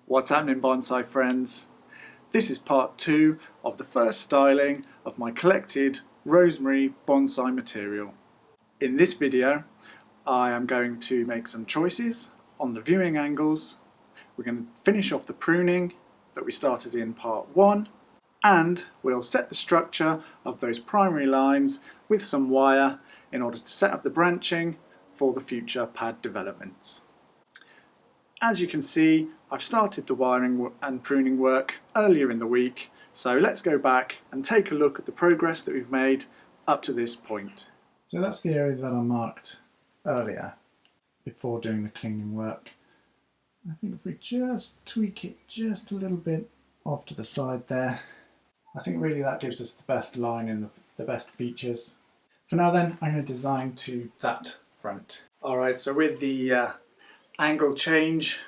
What's happening, bonsai friends? This is part 2 of the first styling of my collected Rosemary bonsai material. In this video I am going to make some choices on the viewing angles. We're going to finish off the pruning that we started in part 1, and we'll set the structure of those primary lines with some wire in order to set up the branching for the future pad developments. As you can see, I've started the wiring and pruning work earlier in the week, so let's go back and take a look at the progress that we've made up to this point. So that's the area that I marked earlier before doing the cleaning work. I think if we just tweak it just a little bit off to the side there, I think really that gives us the best line and the best features. For now then, I'm going to design to that front. Alright, so with the angle change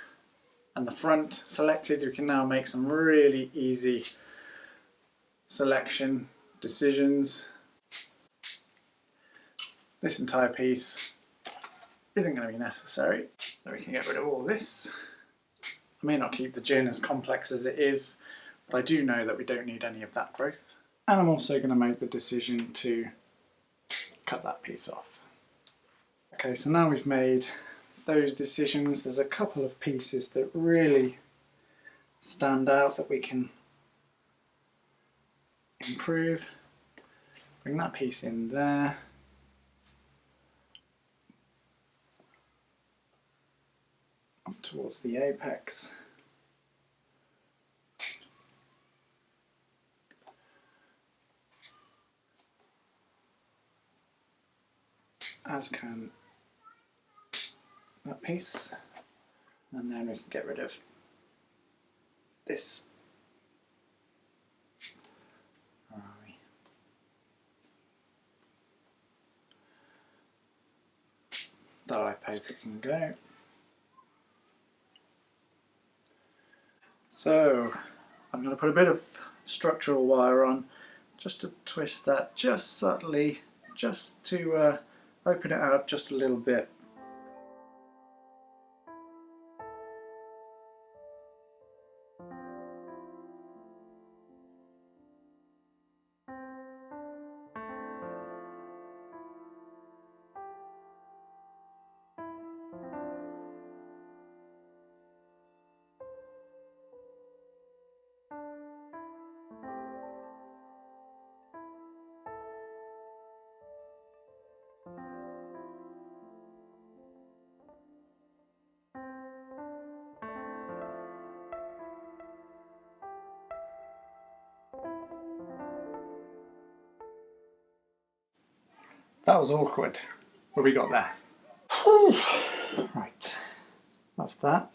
and the front selected, we can now make some really easy selection decisions. This entire piece isn't going to be necessary, so we can get rid of all this. I may not keep the gin as complex as it is, but I do know that we don't need any of that growth. And I'm also going to make the decision to cut that piece off. Okay, so now we've made those decisions, there's a couple of pieces that really stand out that we can improve. Bring that piece in there. Up towards the apex. As can that piece, and then we can get rid of this. Where are we? That eye poker can go. So I'm going to put a bit of structural wire on just to twist that just subtly, just to open it out just a little bit. That was awkward, but we got there. Right, that's that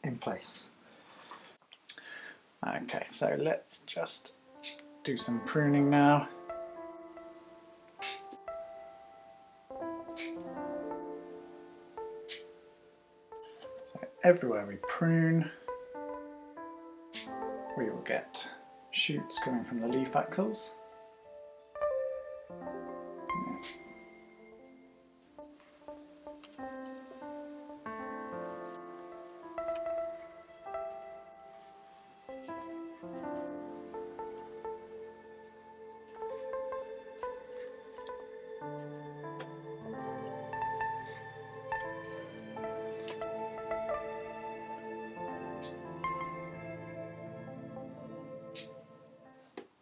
in place. Okay, so let's just do some pruning now. So everywhere we prune, we will get shoots coming from the leaf axils.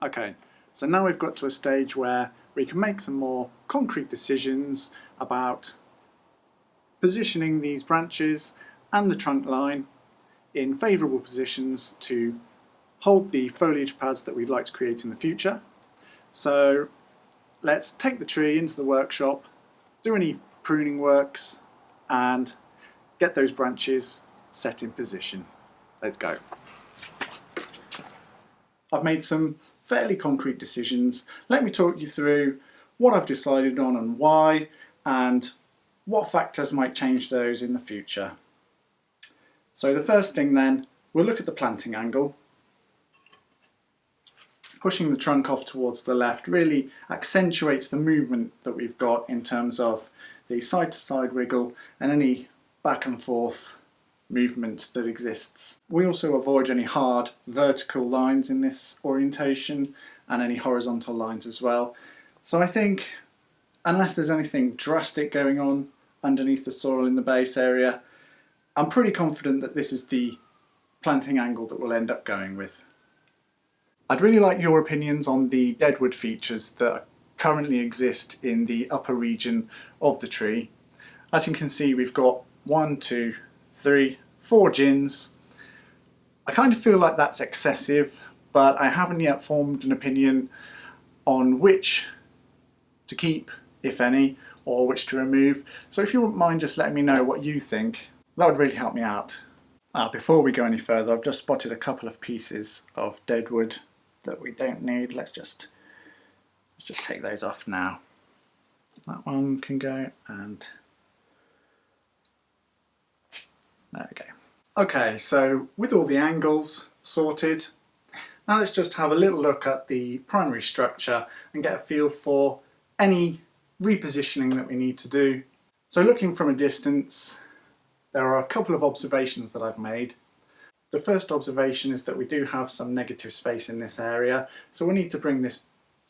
Okay, so now we've got to a stage where we can make some more concrete decisions about positioning these branches and the trunk line in favourable positions to hold the foliage pads that we'd like to create in the future. So let's take the tree into the workshop, do any pruning works and get those branches set in position. Let's go. I've made some fairly concrete decisions. Let me talk you through what I've decided on and why, and what factors might change those in the future. So the first thing then, we'll look at the planting angle. Pushing the trunk off towards the left really accentuates the movement that we've got in terms of the side to side wiggle and any back and forth movement that exists. We also avoid any hard vertical lines in this orientation and any horizontal lines as well. So I think, unless there's anything drastic going on underneath the soil in the base area, I'm pretty confident that this is the planting angle that we'll end up going with. I'd really like your opinions on the deadwood features that currently exist in the upper region of the tree. As you can see, we've got 1, 2, 3, 4 gins. I kind of feel like that's excessive, but I haven't yet formed an opinion on which to keep, if any, or which to remove. So if you wouldn't mind just letting me know what you think, that would really help me out. Before we go any further, I've just spotted a couple of pieces of deadwood that we don't need. Let's just take those off now. That one can go, and there we go. Okay, so with all the angles sorted, now let's just have a little look at the primary structure and get a feel for any repositioning that we need to do. So looking from a distance, there are a couple of observations that I've made. The first observation is that we do have some negative space in this area, so we need to bring this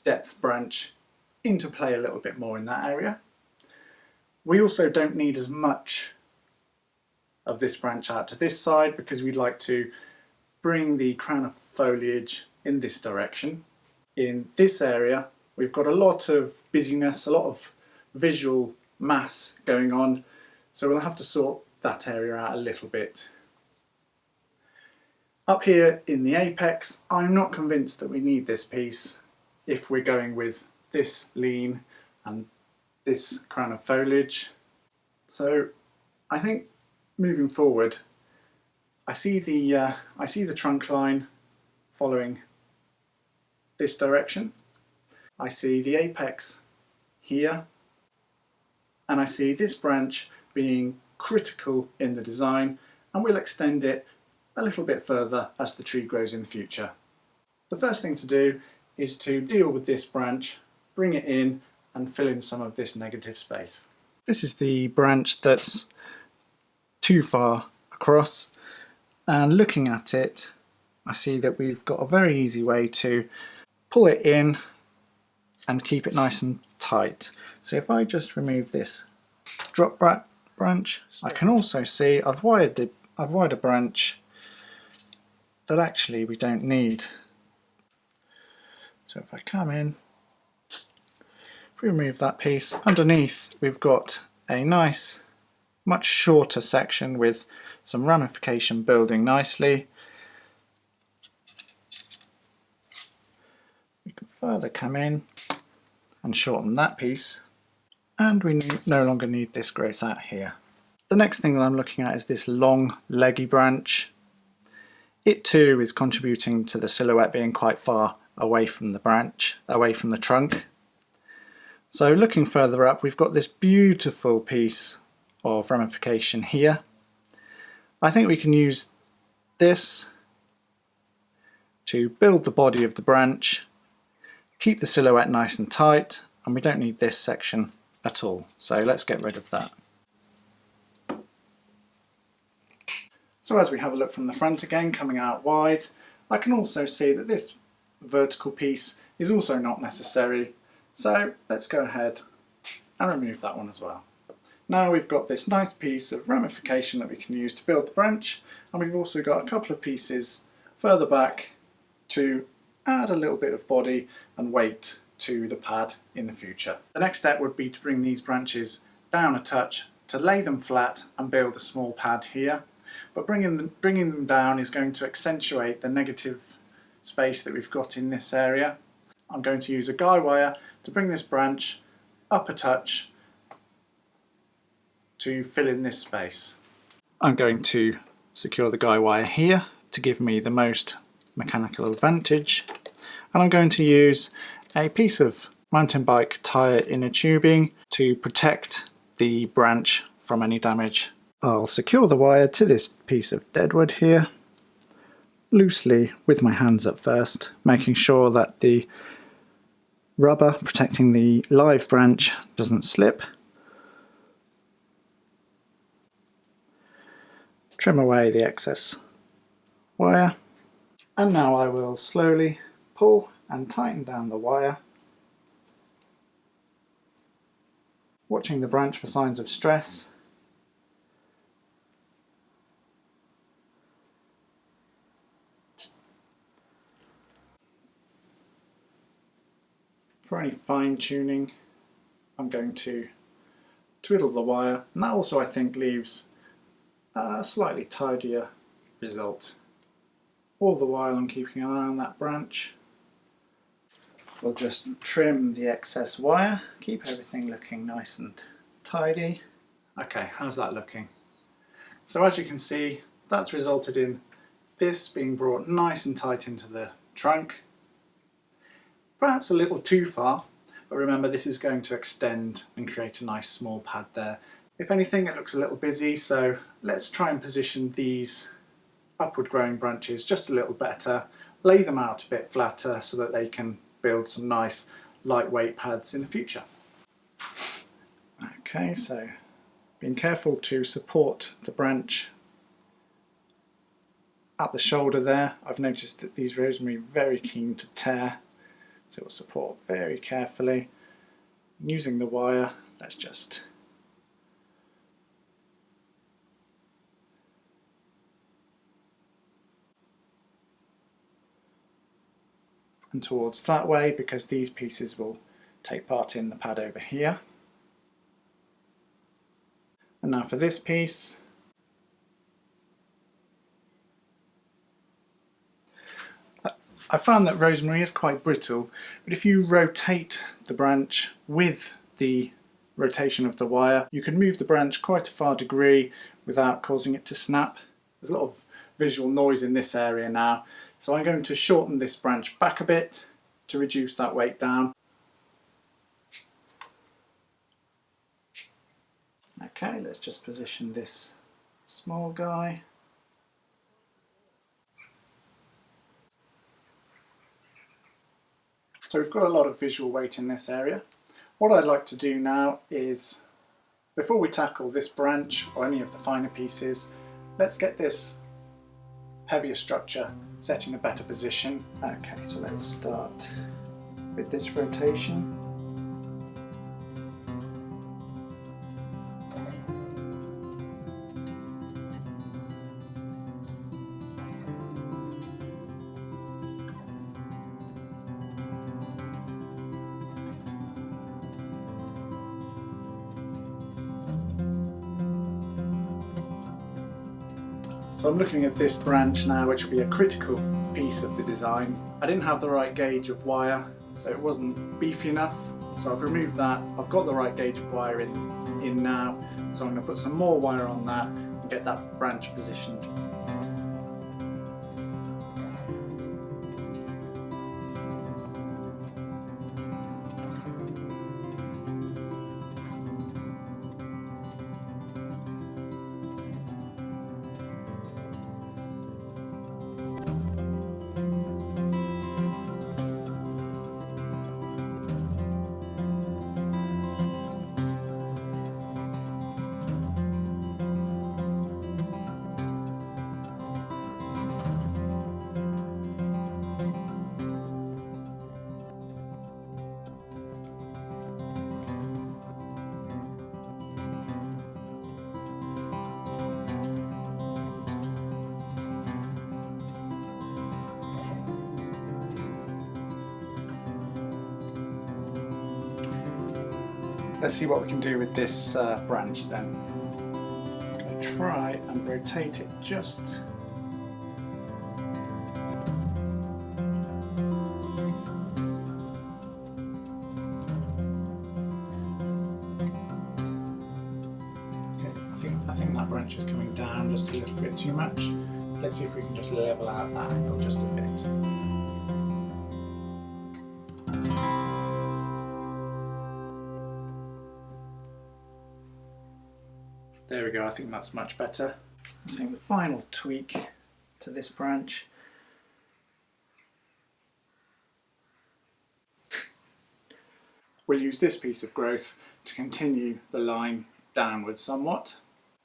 depth branch into play a little bit more in that area. We also don't need as much of this branch out to this side because we'd like to bring the crown of foliage in this direction. In this area we've got a lot of busyness, a lot of visual mass going on, so we'll have to sort that area out a little bit. Up here in the apex, I'm not convinced that we need this piece if we're going with this lean and this crown of foliage. So I think moving forward, I see the trunk line following this direction. I see the apex here, and I see this branch being critical in the design, and we'll extend it a little bit further as the tree grows in the future. The first thing to do is to deal with this branch, bring it in and fill in some of this negative space. This is the branch that's too far across, and looking at it I see that we've got a very easy way to pull it in and keep it nice and tight. So if I just remove this drop branch, I can also see I've wired a branch that actually we don't need. So if I come in, if we remove that piece, underneath we've got a nice, much shorter section with some ramification building nicely. We can further come in and shorten that piece, and we no longer need this growth out here. The next thing that I'm looking at is this long leggy branch. It too is contributing to the silhouette being quite far away from the branch, away from the trunk. So looking further up, we've got this beautiful piece of ramification here. I think we can use this to build the body of the branch, keep the silhouette nice and tight, and we don't need this section at all. So let's get rid of that. So as we have a look from the front again, coming out wide, I can also see that this vertical piece is also not necessary. So let's go ahead and remove that one as well. Now we've got this nice piece of ramification that we can use to build the branch, and we've also got a couple of pieces further back to add a little bit of body and weight to the pad in the future. The next step would be to bring these branches down a touch to lay them flat and build a small pad here. But bringing them down is going to accentuate the negative space that we've got in this area. I'm going to use a guy wire to bring this branch up a touch to fill in this space. I'm going to secure the guy wire here to give me the most mechanical advantage, and I'm going to use a piece of mountain bike tyre inner tubing to protect the branch from any damage. I'll secure the wire to this piece of deadwood here, loosely with my hands at first, making sure that the rubber protecting the live branch doesn't slip. trim away the excess wire, and now I will slowly pull and tighten down the wire, watching the branch for signs of stress. For any fine tuning, I'm going to twiddle the wire, and that also I think leaves a slightly tidier result. All the while I'm keeping an eye on that branch. We'll just trim the excess wire, keep everything looking nice and tidy. Okay, how's that looking? So as you can see, that's resulted in this being brought nice and tight into the trunk. Perhaps a little too far, but remember this is going to extend and create a nice small pad there. If anything, it looks a little busy, so let's try and position these upward growing branches just a little better, lay them out a bit flatter so that they can build some nice lightweight pads in the future. Okay, so being careful to support the branch at the shoulder there. I've noticed that these rosemary are very keen to tear, so we'll support very carefully. Using the wire, let's just and towards that way, because these pieces will take part in the pad over here. And now for this piece, I found that rosemary is quite brittle, but if you rotate the branch with the rotation of the wire, you can move the branch quite a far degree without causing it to snap. There's a lot of visual noise in this area now, so I'm going to shorten this branch back a bit to reduce that weight down. Okay, let's just position this small guy. So we've got a lot of visual weight in this area. What I'd like to do now is, before we tackle this branch or any of the finer pieces, let's get this heavier structure set in a better position. Okay, so let's start with this rotation. So I'm looking at this branch now, which will be a critical piece of the design. I didn't have the right gauge of wire, so it wasn't beefy enough. So I've removed that. I've got the right gauge of wire in now, so I'm going to put some more wire on that and get that branch positioned. Let's see what we can do with this branch then. I'm going to try and rotate it just I think that branch is coming down just a little bit too much. Let's see if we can just level out that angle just a bit. There we go, I think that's much better. I think the final tweak to this branch we'll use this piece of growth to continue the line downwards somewhat.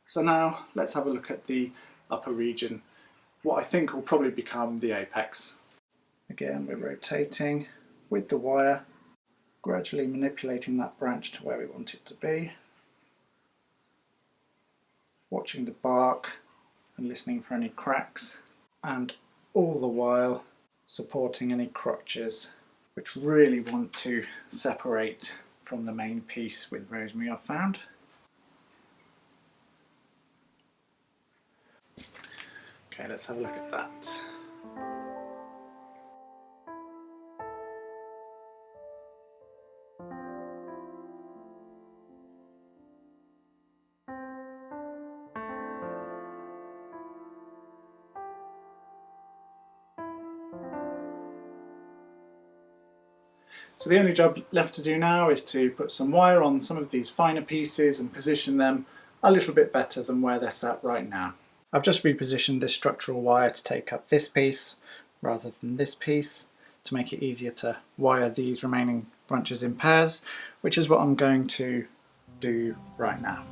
So now let's have a look at the upper region, what I think will probably become the apex. Again, we're rotating with the wire, gradually manipulating that branch to where we want it to be, watching the bark and listening for any cracks, and all the while supporting any crotches which really want to separate from the main piece with rosemary, I've found. Okay, let's have a look at that. So the only job left to do now is to put some wire on some of these finer pieces and position them a little bit better than where they're sat right now. I've just repositioned this structural wire to take up this piece rather than this piece to make it easier to wire these remaining branches in pairs, which is what I'm going to do right now.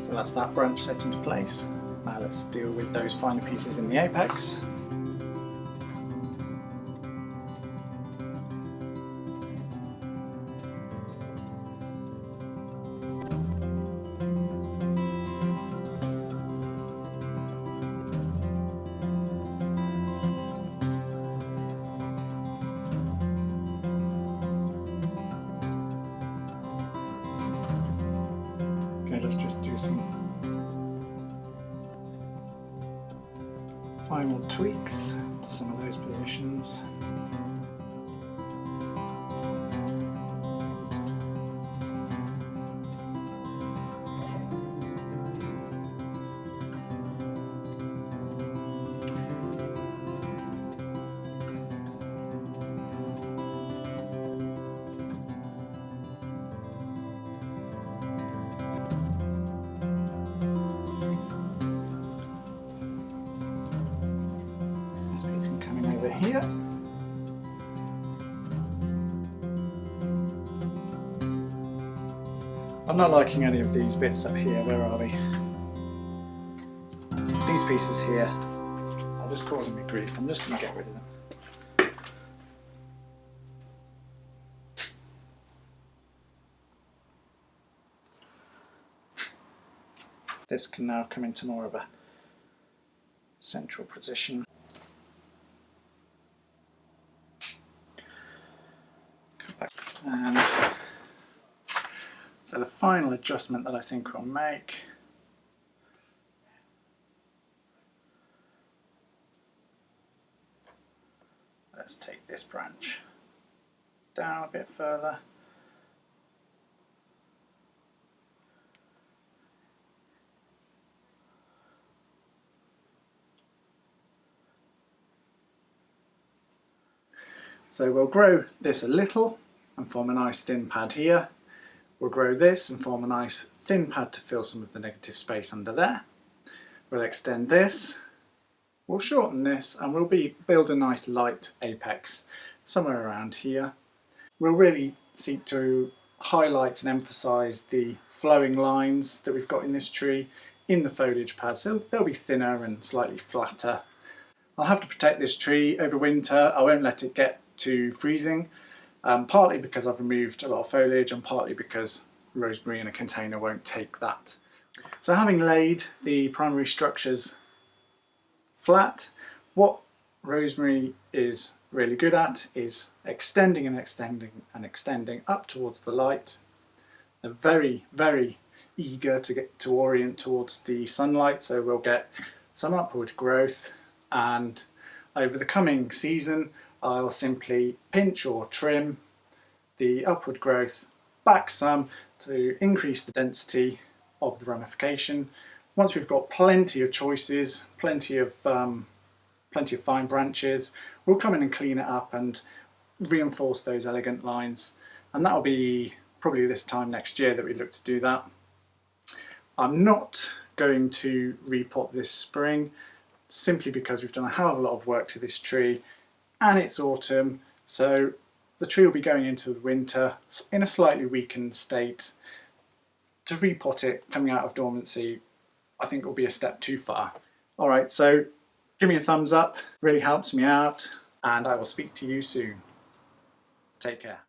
So that's that branch set into place. Now let's deal with those finer pieces in the apex. Let's just do some final tweaks to some of those positions. Coming over here. I'm not liking any of these bits up here. Where are we? These pieces here are just causing me grief. I'm just going to get rid of them. This can now come into more of a central position. And so the final adjustment that I think we'll make let's take this branch down a bit further. So we'll grow this a little and form a nice thin pad here. We'll grow this and form a nice thin pad to fill some of the negative space under there. We'll extend this, we'll shorten this, and we'll build a nice light apex somewhere around here. We'll really seek to highlight and emphasise the flowing lines that we've got in this tree in the foliage pad, so they'll be thinner and slightly flatter. I'll have to protect this tree over winter. I won't let it get to freezing, partly because I've removed a lot of foliage and partly because rosemary in a container won't take that. So having laid the primary structures flat, what rosemary is really good at is extending and extending and extending up towards the light. They're very, very eager to orient towards the sunlight, so we'll get some upward growth, and over the coming season I'll simply pinch or trim the upward growth back some to increase the density of the ramification. Once we've got plenty of choices, plenty of fine branches, we'll come in and clean it up and reinforce those elegant lines, and that'll be probably this time next year that we look to do that. I'm not going to repot this spring simply because we've done a hell of a lot of work to this tree and it's autumn, so the tree will be going into the winter in a slightly weakened state. To repot it coming out of dormancy, I think will be a step too far. Alright, so give me a thumbs up, really helps me out, and I will speak to you soon. Take care.